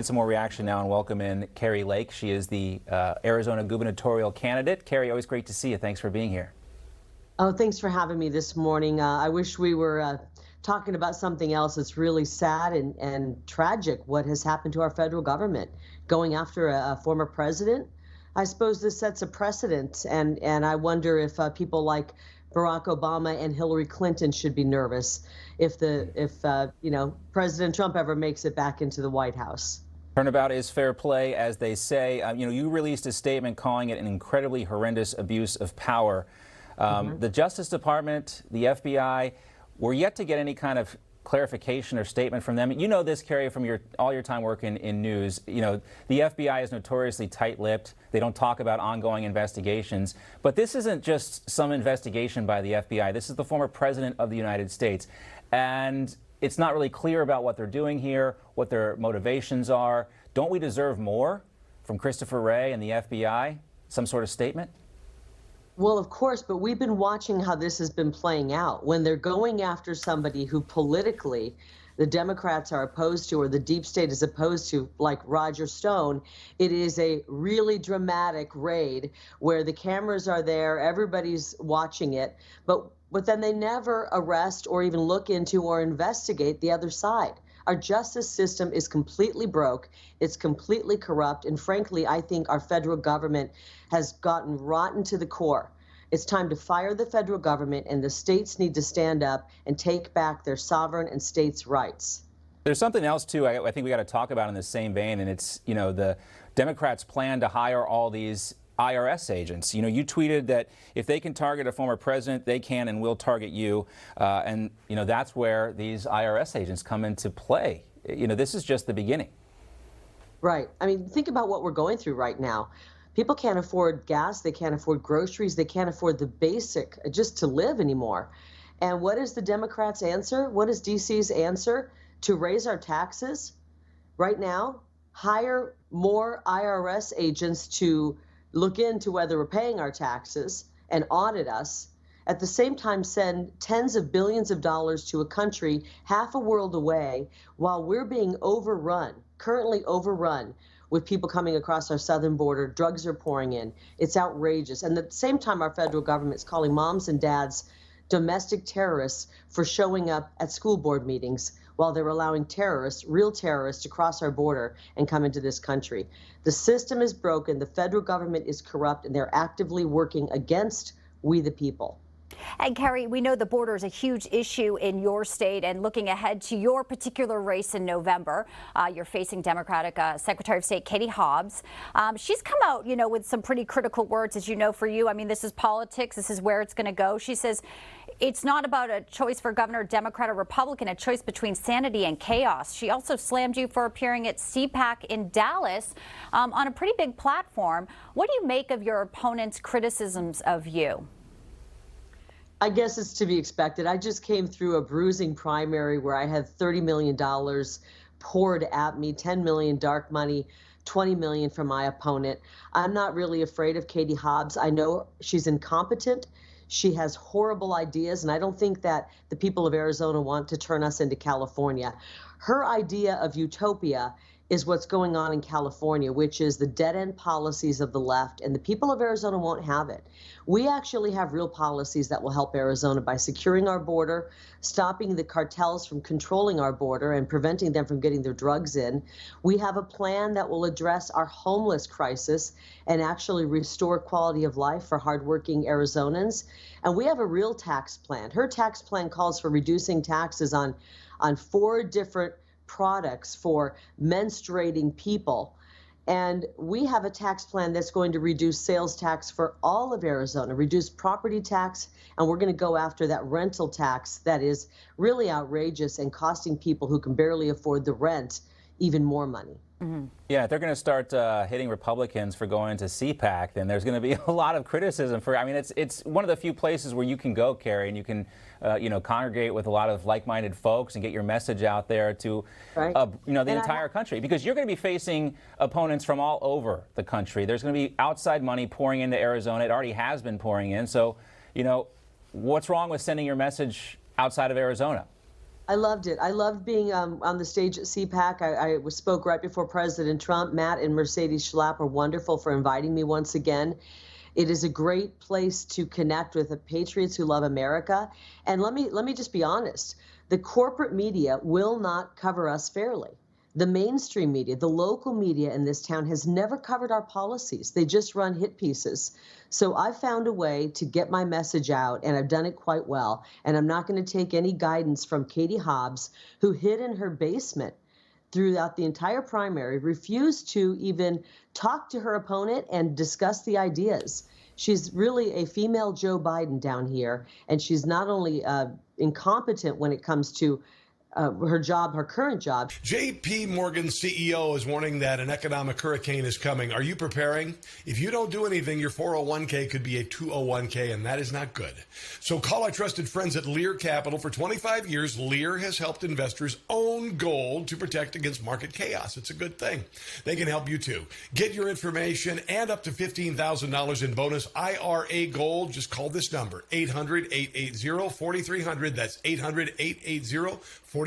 Some more reaction now and welcome in Kari Lake. She is the Arizona gubernatorial candidate. Kari, always great to see you. Thanks for being here. Oh, thanks for having me this morning. I wish we were talking about something else. It's really sad and tragic what has happened to our federal government, going after a former president. I suppose this sets a precedent, and I wonder if people like Barack Obama and Hillary Clinton should be nervous if President Trump ever makes it back into the White House. Turnabout is fair play, as they say. You released a statement calling it an incredibly horrendous abuse of power. The Justice Department, the FBI, we're yet to get any kind of clarification or statement from them. You know this, Kari, from all your time working in news. You know, the FBI is notoriously tight-lipped. They don't talk about ongoing investigations. But this isn't just some investigation by the FBI. This is the former president of the United States. And it's not really clear about what they're doing here, what their motivations are. Don't we deserve more from Christopher Wray and the FBI? Some sort of statement? Well, of course, but we've been watching how this has been playing out. When they're going after somebody who politically the Democrats are opposed to, or the deep state is opposed to, like Roger Stone, it is a really dramatic raid where the cameras are there, everybody's watching it, but then they never arrest or even look into or investigate the other side. Our justice system is completely broke. It's completely corrupt. And frankly, I think our federal government has gotten rotten to the core. It's time to fire the federal government, and the states need to stand up and take back their sovereign and states' rights. There's something else, too, I think we got to talk about in the same vein, and it's, the Democrats' plan to hire all these IRS agents. You tweeted that if they can target a former president, they can and will target you. And that's where these IRS agents come into play. This is just the beginning. Right. I mean, think about what we're going through right now. People can't afford gas. They can't afford groceries. They can't afford the basic just to live anymore. And what is the Democrats' answer? What is DC's answer? To raise our taxes right now, hire more IRS agents to look into whether we're paying our taxes and audit us. At the same time, send tens of billions of dollars to a country half a world away while we're being overrun, currently overrun, with people coming across our southern border. Drugs are pouring in. It's outrageous. And at the same time, our federal government is calling moms and dads domestic terrorists for showing up at school board meetings while they're allowing terrorists, real terrorists, to cross our border and come into this country. The system is broken, the federal government is corrupt, and they're actively working against we the people. And Kari, we know the border is a huge issue in your state, and looking ahead to your particular race in November, you're facing Democratic Secretary of State Katie Hobbs. She's come out, with some pretty critical words, as you know, for you. I mean, this is politics. This is where it's going to go. She says it's not about a choice for governor, Democrat or Republican, a choice between sanity and chaos. She also slammed you for appearing at CPAC in Dallas on a pretty big platform. What do you make of your opponent's criticisms of you? I guess it's to be expected. I just came through a bruising primary where I had $30 million poured at me, $10 million dark money, $20 million from my opponent. I'm not really afraid of Katie Hobbs. I know she's incompetent. She has horrible ideas, and I don't think that the people of Arizona want to turn us into California. Her idea of utopia is what's going on in California, which is the dead-end policies of the left, and the people of Arizona won't have it. We actually have real policies that will help Arizona by securing our border, stopping the cartels from controlling our border and preventing them from getting their drugs in. We have a plan that will address our homeless crisis and actually restore quality of life for hardworking Arizonans. And we have a real tax plan. Her tax plan calls for reducing taxes on 4 different products for menstruating people. And we have a tax plan that's going to reduce sales tax for all of Arizona, reduce property tax, and we're going to go after that rental tax that is really outrageous and costing people who can barely afford the rent even more money. Yeah, if they're going to start hitting Republicans for going to CPAC, then there's going to be a lot of criticism for. I mean, it's one of the few places where you can go, Kari, and you can, congregate with a lot of like-minded folks and get your message out there to, the entire country. Because you're going to be facing opponents from all over the country. There's going to be outside money pouring into Arizona. It already has been pouring in. So, what's wrong with sending your message outside of Arizona? I loved it. I loved being on the stage at CPAC. I spoke right before President Trump. Matt and Mercedes Schlapp are wonderful for inviting me once again. It is a great place to connect with the patriots who love America. And let me just be honest. The corporate media will not cover us fairly. The mainstream media, the local media in this town has never covered our policies. They just run hit pieces. So I found a way to get my message out, and I've done it quite well. And I'm not going to take any guidance from Katie Hobbs, who hid in her basement throughout the entire primary, refused to even talk to her opponent and discuss the ideas. She's really a female Joe Biden down here, and she's not only incompetent when it comes to her current job. JP Morgan's CEO is warning that an economic hurricane is coming. Are you preparing? If you don't do anything, your 401k could be a 201k, and that is not good. So call our trusted friends at Lear Capital. For 25 years, Lear has helped investors own gold to protect against market chaos. It's a good thing. They can help you too. Get your information and up to $15,000 in bonus IRA gold. Just call this number, 800-880-4300. That's 800-880-4300.